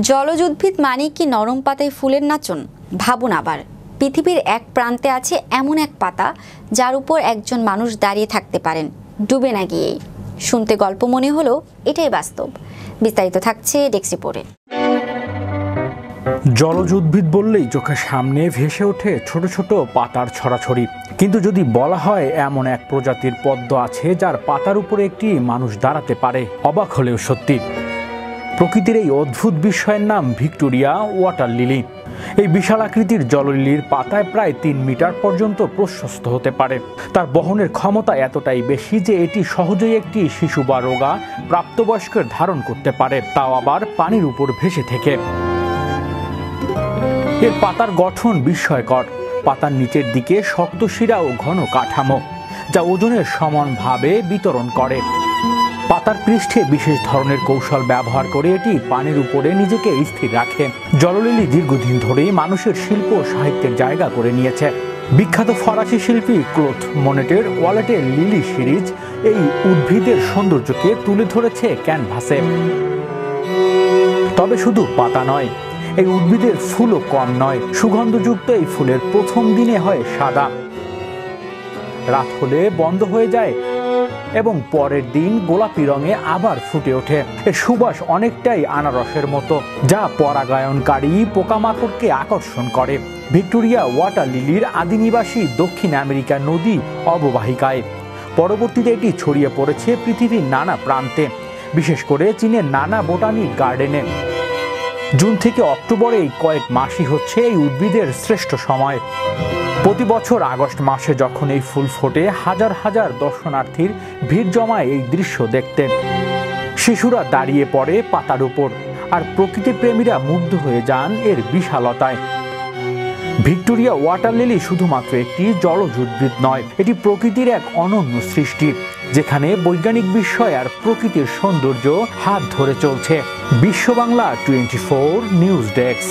জলজ উদ্ভিদ মানে কি নরম পাতায় ফুলের নাচন? ভাবুন আবার, পৃথিবীর এক প্রান্তে আছে এমন এক পাতা যার উপর একজন মানুষ দাঁড়িয়ে থাকতে পারেন, ডুবে না গিয়েই। শুনতে গল্প মনে হলো, এটাই বাস্তব। বিস্তারিত থাকছে ডেস্ক রিপোর্টে। জলজ উদ্ভিদ বললেই চোখের সামনে ভেসে ওঠে ছোট ছোট পাতার ছড়াছড়ি। কিন্তু যদি বলা হয় এমন এক প্রজাতির পদ্ম আছে যার পাতার উপরে একটি মানুষ দাঁড়াতে পারে, অবাক হলেও সত্যি। প্রকৃতির এই অদ্ভুত বিস্ময়ের নাম ভিক্টোরিয়া ওয়াটার লিলি। এই বিশাল আকৃতির জললিলির পাতায় প্রায় 3 মিটার পর্যন্ত প্রশস্ত হতে পারে। তার বহনের ক্ষমতা এতটাই বেশি যে এটি সহজেই একটি শিশু বা রোগা প্রাপ্তবয়স্কের ধারণ করতে পারে, তাও আবার পানির উপর ভেসে থেকে। এর পাতার গঠন বিস্ময়কর। পাতার নিচের দিকে শক্ত শিরা ও ঘন কাঠামো, যা ওজনের সমানভাবে বিতরণ করে। পাতার পৃষ্ঠে বিশেষ ধরনের কৌশল ব্যবহার করে এটি পানির উপরে নিজেকে স্থির রাখে। জললিলি দীর্ঘদিন ধরেই মানুষের শিল্প ও সাহিত্যের জায়গা করে নিয়েছে। বিখ্যাত ফরাসি শিল্পী ক্লোদ মনেটের ওয়ালেটে লিলি সিরিজ এই উদ্ভিদের সৌন্দর্যকে তুলে ধরেছে ক্যানভাসে। তবে শুধু পাতা নয়, এই উদ্ভিদের ফুলও কম নয়। সুগন্ধযুক্ত এই ফুলের প্রথম দিনে হয় সাদা, রাত হলে বন্ধ হয়ে যায় এবং পরের দিন গোলাপি রঙে আবার ফুটে ওঠে। এর সুবাস অনেকটাই আনারসের মতো, যা পরাগায়নকারী পোকামাকড়কে আকর্ষণ করে। ভিক্টোরিয়া ওয়াটার লিলির আদি নিবাসী দক্ষিণ আমেরিকার নদী অববাহিকায়। পরবর্তীতে এটি ছড়িয়ে পড়েছে পৃথিবীর নানা প্রান্তে, বিশেষ করে চীনের নানা বোটানিক গার্ডেনে। জুন থেকে অক্টোবরে এই কয়েক মাসই হচ্ছে এই উদ্ভিদের শ্রেষ্ঠ সময়। প্রতি বছর আগস্ট মাসে যখন এই ফুল ফোটে, হাজার হাজার দর্শনার্থীর ভিড় জমায় এই দৃশ্য দেখতে। শিশুরা দাঁড়িয়ে পড়ে পাতার উপর, আর প্রকৃতি প্রেমীরা মুগ্ধ হয়ে যান এর বিশালতায়। ভিক্টোরিয়া ওয়াটার লিলি শুধুমাত্র একটি জলজ উদ্ভিদ নয়, এটি প্রকৃতির এক অনন্য সৃষ্টি, যেখানে বৈজ্ঞানিক বিস্ময় আর প্রকৃতির সৌন্দর্য হাত ধরে চলছে। বিশ্ব বাংলা 24 নিউজ ডেস্ক।